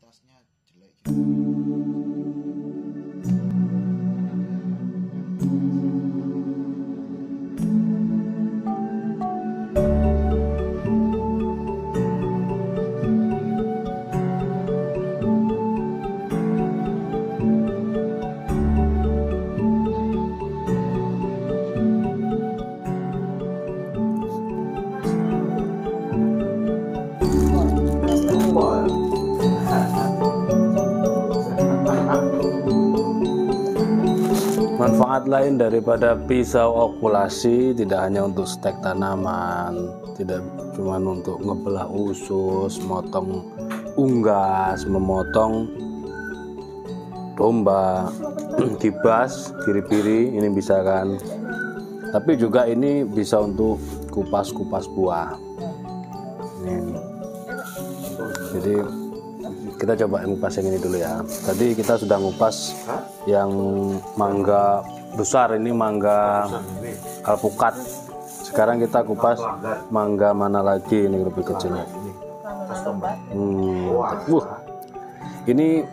kualitasnya jelek gitu. Manfaat lain daripada pisau okulasi tidak hanya untuk stek tanaman, tidak cuma untuk ngebelah usus, motong unggas, memotong domba, kibas, biri-biri, ini bisa kan. Tapi juga ini bisa untuk kupas-kupas buah. Ini. Jadi kita coba ngupas yang ini dulu ya. Tadi kita sudah ngupas yang mangga besar, ini mangga alpukat. Sekarang kita kupas mangga mana lagi, ini lebih kecil. Ini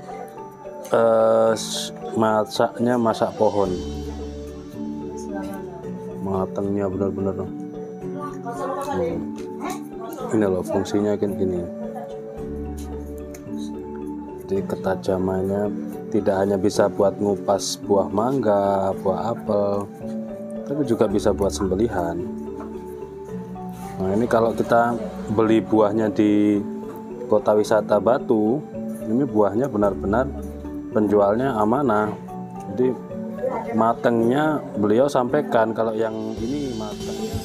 masaknya masak pohon. Matangnya benar-benar. Ini loh fungsinya kayak gini. Jadi ketajamannya tidak hanya bisa buat ngupas buah mangga, buah apel, tapi juga bisa buat sembelihan. Nah ini kalau kita beli buahnya di kota wisata Batu, ini buahnya benar-benar penjualnya amanah. Jadi matangnya beliau sampaikan kalau yang ini matang.